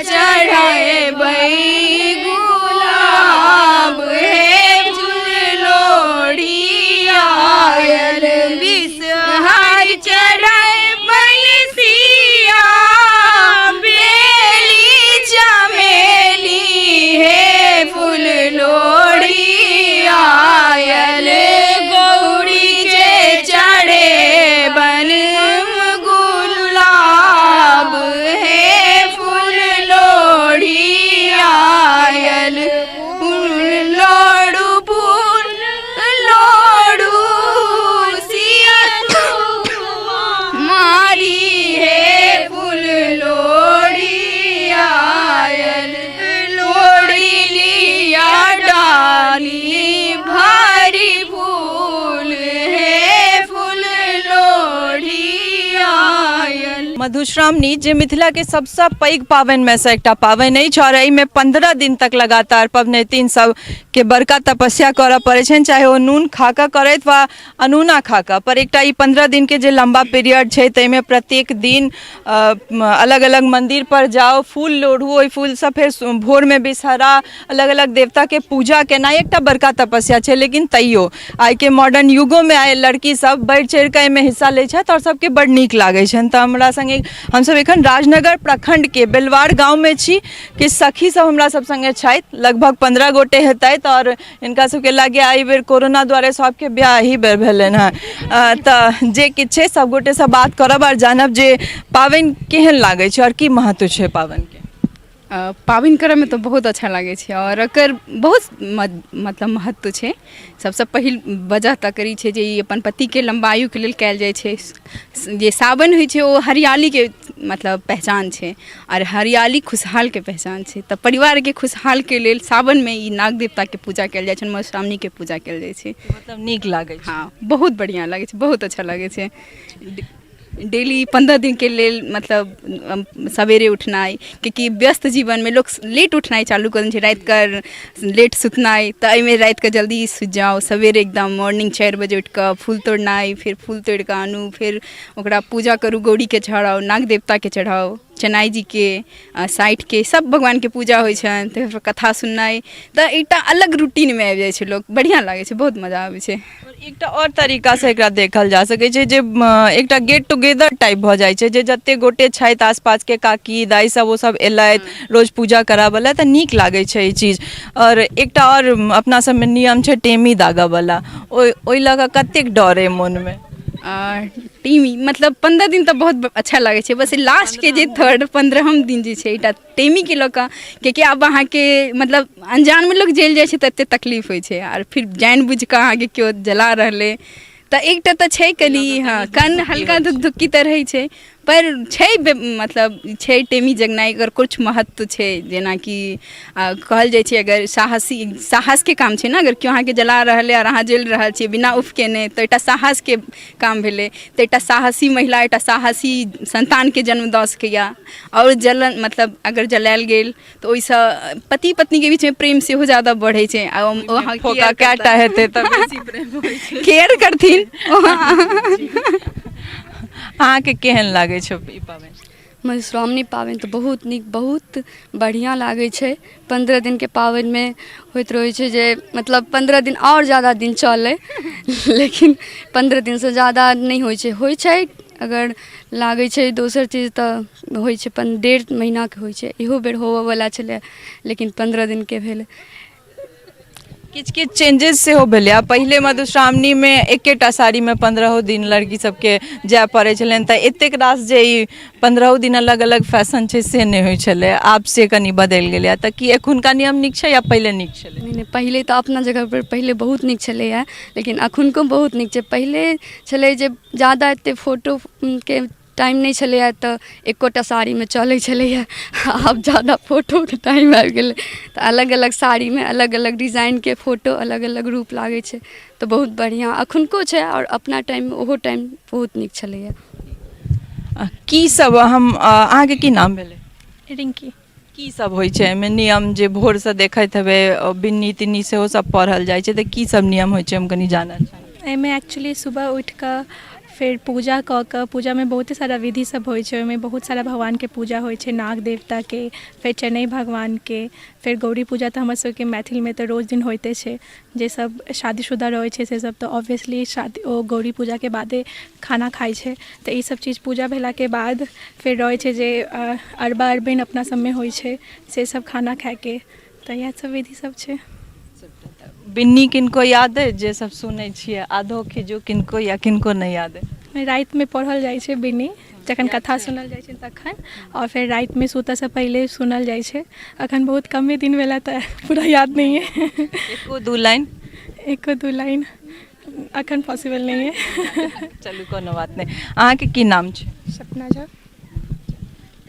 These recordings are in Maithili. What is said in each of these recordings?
चढ़े बई गुलाब हे फूल लोढ़ी आयल बिसहार चढ़े बई सिया बेली चमेली हे फूल लोढ़ी आयल गौरी के चढ़े बन गुलाब हे फूल लोढ़ी आयल फूल लोड़ू सिया मारी हे फूल लोढ़ी आयल लोढ़ी लिया डाली भारी फूल हे फूल लोढ़ी आयल। मधुश्रावणी जे मिथिला के सबसे पैघ पावनि में से एकटा पावनि अछि और एहिमे 15 दिन तक लगातार पबनैतिन सब के बड़का तपस्या करऽ पड़ै छनि, चाहे ओ नून खाकऽ करैत वा अनूना खाकऽ, पर एकटा ई 15 दिन के जे लंबा पीरियड छै ताहिमे प्रत्येक दिन अलग अलग मंदिर पर जाओ, फूल लोढ़ू, ओहि फूल से फेर भोर में बिसहरा अलग अलग देवता के पूजा केनाइ एकटा बड़का तपस्या छै। लेकिन तैयो आइ के मॉडर्न युगो में आइ लड़की सब बढ़ि चढ़ि कऽ एहिमे हिस्सा लै छथि और सबके बड़ नीक लागै छनि। तऽ हमरा संगे हमसब एखन राजनगर प्रखंड के बेलवार गाँव में छी कि सखी सब हमरा सब संगे छथि, लगभग 15 गोटे हेतथि और इनका सबके लागे एहि बेर कोरोना द्वारे सबके ब्याह ही बेर भेलनि हैं। तऽ जे किछु छै सब गोटे से बात करब और जानब जे पावनि केहन लागै छै और की महत्व छै पावनि के। पाबनि करैमे तऽ बहुत अच्छा लागै छै और एकर बहुत मतलब महत्व छै। सबसँ पहिल वजह तऽ करी छै जे ई अपन पतिके लम्बा आयुके लेल कयल जाइ छै। जे सावन होइ छै ओ हरियालीके मतलब पहचान छै और हरियाली खुशहालके पहचान छै। तऽ परिवारके खुशहालके लेल सावनमे ई नाग देवताके पूजा कयल जाइ छै, मधुश्रावणीके पूजा कयल जाइ छै। मतलब नीक लागै छै। हाँ, बहुत बढ़िआँ लागै छै, बहुत अच्छा लागै छै। डेली 15 दिन के लेल मतलब सवेरे उठनाइ, क्योंकि व्यस्त जीवन में लोग लेट उठनाइ चालू कर दै छै, रात के लेट सुतनाइ। तऽ एहिमे रात के जल्दी सुति जाओ, सवेरे एकदम मॉर्निंग 4 बजे उठ कऽ फूल तोड़नाइ, फिर फूल तोड़ कऽ आनू, फिर ओकरा पूजा करू, गौरी के चढ़ाओ, नाग देवता के चढ़ाओ, चेनाई जी के, साइठ के सब भगवान के पूजा होइ छनि। तऽ कथा सुननाइ, तऽ एकटा अलग रूटीन में आबि जाइ छै लोग, बढ़िया लागै छै, बहुत मजा आबै छै। एकटा और तरीका से एकरा देखल जा सकै छै जे एकटा गेट टुगेदर टाइप भऽ जाइ छै, जे जते गोटे छथि आसपास के काकी दाई सब ओ सब एलथि रोज पूजा कराबला, तऽ नीक लागै छै ई चीज। और एकटा और अपना सबमे नियम छै टेमी दागा वाला, ओहि लऽ कऽ कतेक डर अइ मोन में। टेमी मतलब 15 दिन तऽ बहुत अच्छा लागै छै, बस लास्ट के जे 15वीं दिन जे छै एकटा टेमी के लऽ कऽ, कियाकि आब अहाँके मतलब अनजान में लोग जल जाइ छै तऽ एतेक तकलीफ होइ छै, और फिर जानबूझ कऽ अहाँके केओ जला रहलै तऽ एकटा तऽ छै कनी, हाँ, कन हल्का धुक धुक्की तऽ रहै छै, पर छै मतलब छै टेमी जगनाइ एकर कुछ महत्व छै। जेनाकि कहल जाइ छै अगर साहसके काम छै ने, अगर केओ अहाँके जला रहल है और अहाँ जल रहल छियै बिना उफ केने, तऽ एकटा साहसके काम भेलै। तऽ एकटा साहसी महिला एकटा साहसी संतानके जन्म दऽ सकैए। और जलन मतलब अगर जलायल गेल तऽ ओहिसँ पति पत्नीके बीचमे प्रेम सेहो ज्यादा बढ़ै छै। अहाँ कएटा हेतै तऽ बेसी प्रेम होइ छै, केयर करथिन। अहाँके केहन लागै छै ई पाबनि। मधुश्रावणी पाबनि तऽ बहुत नीक, बहुत बढ़िआँ लागै छै। 15 दिनके पाबनिमे होइत रहै छै जे मतलब 15 दिन और ज़्यादा दिन चलै, लेकिन 15 दिनसँ ज़्यादा नहीं होइ छै अगर लागै छै दोसर चीज तऽ होइ छै 1.5 महीनाके होइ छै। इहो बेर होबऽवला छलै लेकिन 15 दिनके भेलै। किछु किछु चेंजेस सेहो भेलै। आ पहिले मधुश्रावणी में एकेटा साड़ी में 15 दिन लड़की सबके जाय पड़ै छलनि, तऽ एतेक रास जे ई 15 दिन अलग अलग फैशन छै से नहीं होइ छलै, आब से कनी बदलि गेलै। तऽ की एखुनका नियम नीक छै या पहिले नीक छलै? नहीं, पहिले तऽ अपना जगह पर पहिले बहुत नीक छलैए, लेकिन एखुनको बहुत नीक छै। पहिले छलै जे ज़्यादा एते फोटो के टाइम नहीं छलैए तऽ एकोटा साड़ीमे चलै छलैए। आब ज़्यादा फोटोके टाइम आबि गेलै तऽ अलग अलग साड़ीमे अलग अलग डिज़ाइनके फ़ोटो अलग अलग रूप लागै छै, तऽ बहुत बढ़िआँ एखुनको छै। और अपना टाइम ओहो टाइम बहुत नीक छलैए। की सब अहाँके की नाम भेलै? रिंकी। की सब होइ छै एहिमे नियम, जे भोर से देखैत हेबै बिन्नी तिन्नी सेहो सब पढ़ल जाइ छै, तऽ की सब नियम होइ छै हम कनी जानऽ चाहब। एहिमे एक्चुअली सुबह उठि कऽ फिर पूजा कऽ कऽ पूजामे बहुते सारा विधि सब होइ छै, ओहिमे बहुत सारा भगवानके पूजा होइ छै, नाग देवताके, फेर चेन्नई भगवानके, फेर गौरी पूजा तऽ हमर सबके मैथिलमे तऽ रोज दिन होइते छै। जे सब शादीशुदा रहै छै से सब तऽ ऑब्वियसली ओ गौरी पूजाके बादे खाना खाइ छै। तऽ ई सब चीज पूजा भेलाके बाद फेर रहै छै जे अरबा अरबाइन अपना सबमे होइ छै, से सब खाना खाइके। तऽ इएह सब विधि सब छै। बिन्नी किनको याद अइ जे सब सुनै छियै, आधो खिजू किनको या किनको नहि याद अइ? रातिमे पढ़ल जाइ छै बिन्नी, जखन कथा सुनल जाइ छै तखन, और फेर रातिमे सुतऽसँ पहिले सुनल जाइ छै। अखन बहुत कमे दिन भेला तऽ पूरा याद नहीं है। एको दू लाइन? एको दू लाइन अखन पॉसिबल नहीं है। चलू कोनो बात नहीं। अहाँके की नाम छै? सपना झा।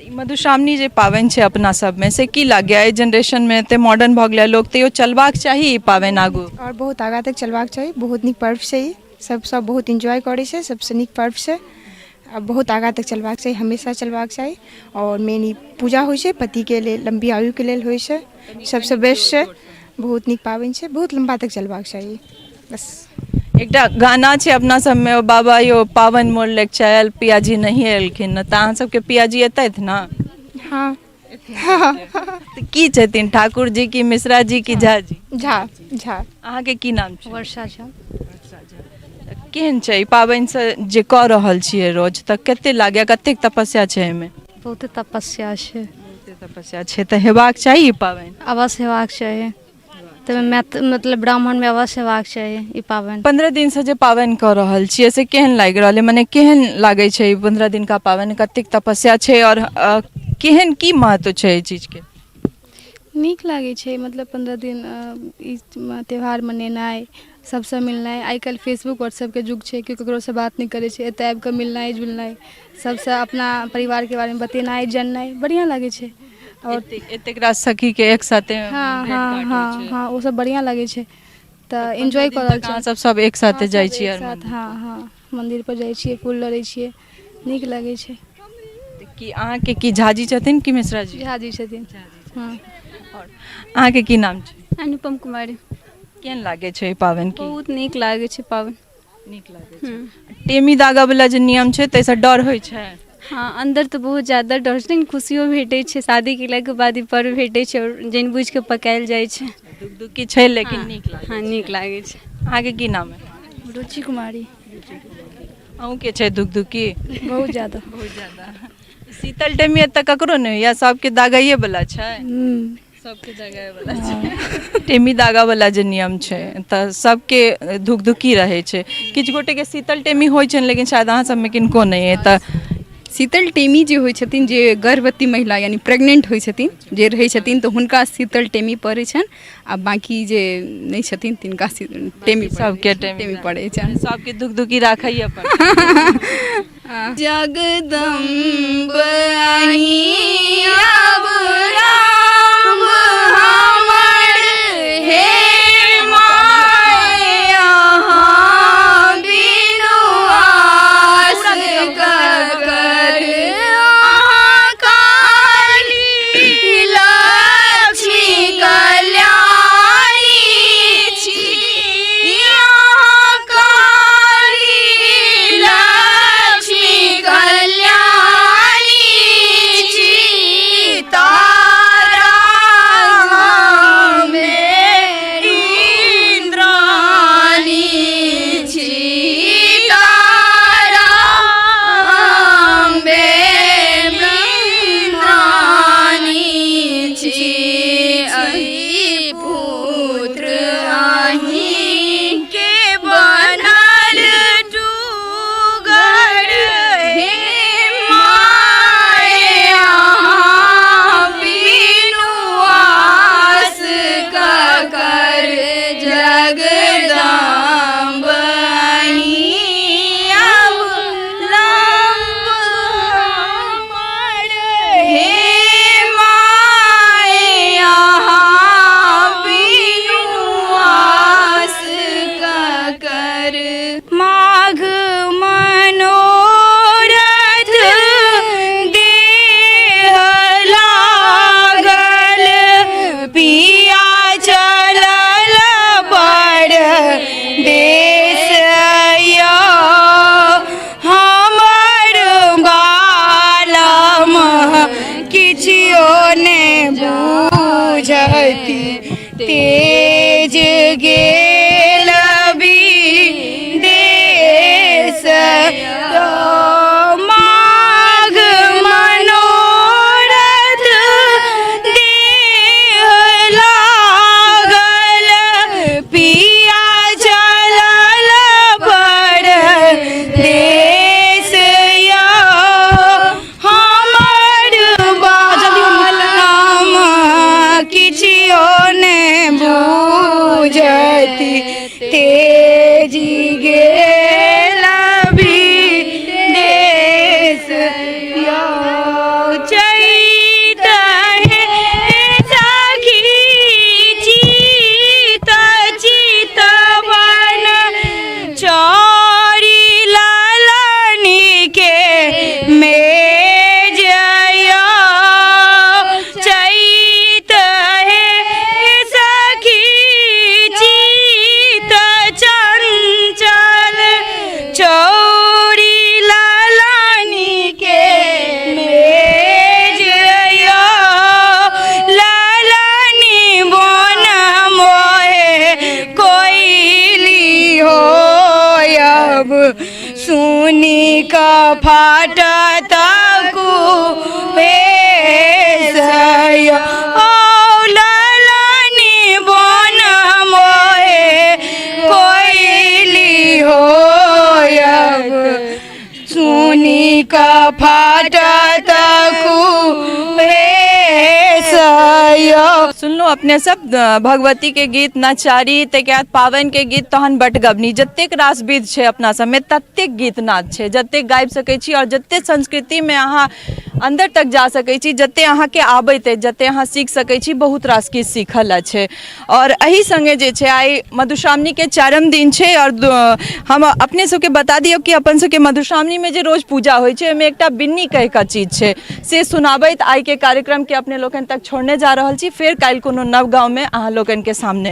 ई मधुश्रावणी जे पाबनि छै अपना सबमे, से की लागैए एहि जनरेशनमे एतेक मॉडर्न भऽ गेलै लोक, तैयो चलबाक चाही ई पाबनि आगू? और बहुत आगाँ तक चलबाक चाही, बहुत नीक पर्व छै ई, सब बहुत इन्जॉय करै छै, सबसँ नीक पर्व छै। आ बहुत आगाँ तक चलबाक चाही, हमेशा चलबाक चाही। और मेन ई पूजा होइ छै पतिके लेल, लम्बी आयुके लेल होइ छै, सबसँ बेस्ट छै, बहुत नीक पाबनि छै, बहुत लम्बा तक चलबाक चाही बस। एकटा गाना छै अपना सबमे, ओ बाबा यौ पाबनि मोर लेक चायल पियाजी नहीं एलखिन, तऽ अहाँ सबके पियाजी एतैथ ने? हाँ। तऽ की छथिन, ठाकुर जी की मिश्रा जी की झा जी? झा। झा। अहाँके की नाम छै? वर्षा झा। केहन छै ई पाबनिसँ जे कऽ रहल छियै रोज, तऽ कते लागैए, कतेक तपस्या छै एहिमे? बहुते तपस्या छै। बहुते तपस्या छै, तऽ हेबाक चाही ई पाबनि? अवश्य हेबाक चाही, तैमे मतलब ब्राह्मणमे अवश्य हेबाक चाही ई पाबनि। 15 दिनसँ जे पाबनि कऽ रहल छियै से केहन लागि रहल अइ, मने केहन लागै छै ई 15 दिनका पाबनि, कतेक तपस्या छै और केहन की महत्व छै एहि चीजके? नीक लागै छै, मतलब 15 दिन ई त्यौहार मनेनाइ, सबसँ मिलनाइ। आइ काल्हि फेसबुक व्हाट्सएपके युग छै, केओ ककरोसँ बात नहि करै छै, एतऽ आबि कऽ मिलनाइ जुलनाइ, सबसँ अपना परिवारके बारेमे बतेनाइ जननाइ बढ़िआँ लागै छै। और एतेक रास सखीके एक साथे हाँ भेंट हाँ घाट होइ हाँ छै। हाँ, ओ सब बढ़िआँ लागै छै। तऽ एन्जॉय कऽ रहल अहाँ छी। सब एक साथे जाइ सब छियै एक हर साथ, मंदिर? हाँ हाँ, मन्दिर पर जाइ छियै, फूल लोढ़ै छियै, नीक लागै छै। कि अहाँके की झाजी छथिन कि मिश्रा जी? झा जी छथिन। हाँ। और अहाँके की नाम छै? अनुपम कुमारी। केहन लागै छै ई पाबनि? की बहुत नीक लागै छै पाबनि। नीक लागै छै? टेमी दागा वाला जे नियम छै ताहिसँ डर होइ छै? हाँ, अंदर तऽ बहुत ज्यादा डर छै, लेकिन खुशियो भेटै छै, शादी केलाके बाद ई पर्व भेटै छै और जानि बुझि कऽ पकायल जाइ छै। दुखी छै लेकिन नीक लागै हाँ, छै। नीक लागै छै। अहाँके की नाम है? रुचि कुमारी। अहूँके छै दुखी? बहुत ज्यादा। बहुत ज्यादा। शीतल टेमी एतऽ ककरो नहि होइए, सबके दागाइए वाला छै? सबके दागाए वाला छै। टेमी दागा वाला जे नियम छै तऽ सबके धुकधुकी रहै छै, किछु गोटेके शीतल टेमी होइ छनि, लेकिन शायद अहाँ सबमे किनको नहि अइ। तऽ शीतल टेमी जे होइ छथिन, जे गर्भवती महिला यानी प्रेग्नेंट होइ छथिन, जे रहै छथिन, तऽ हुनका शीतल टेमी पड़ै छनि, आ बाकी जे नहि छथिन तिनका टेमी सबके टेमी पड़ै छनि। सबके दुखधुकी राखैए पड़ै। जगदम्ब अहीं अब राम हमर, हे माय अहाँ बिनु आस ककर, अहाँ काली लक्ष्मी कल्याणी छी, अहाँ काली लक्ष्मी कल्याणी छी, किछियो ने बुझती तेज गेल विदेश माघ मनोरथ देह लागल पिया चलल पर देश या हमर बालम किछियो ने बुझती तेजी गेल विदेश या चैत हे सखी चित चितवन चौरी लालनी के मेजया चैत हे सखी चित चंचल चौरी लालनी के मेजया लालनी बन मोहे कोइली हो अब सुनी का फाटत कुबेसया ओ लालनी बन मोहे कोइली हो अब सुनी का फाटत कुबेसया। सुन लो अपने सब भगवती के गीत नचारी तकर पावन के गीत तहन बटगबनी जतेक रास विध छै अपना सबमे ततेक गीत नाद छै जतेक गाबि सकै छी और जते संस्कृति में अहाँ अंदर तक जा सकै छी जते अहाँ के आबैत अछि जते अहाँ सीख सकै छी बहुत रास किछु सीखल छै। और एही संगे जे छै आइ मधुश्रावणी के चरम दिन छै और हम अपने सबके बता दियौ कि अपन सबके मधुश्रावणी में जे रोज पूजा होइ छै ओहिमे एकटा बिन्नी कहि कऽ चीज छै से सुनाबैत आइ के कार्यक्रम के अपने लोकनि तक छोड़ने जा रहल छी। फेर काल्हि कोनो नव गाँव में अहाँ लोकनि के सामने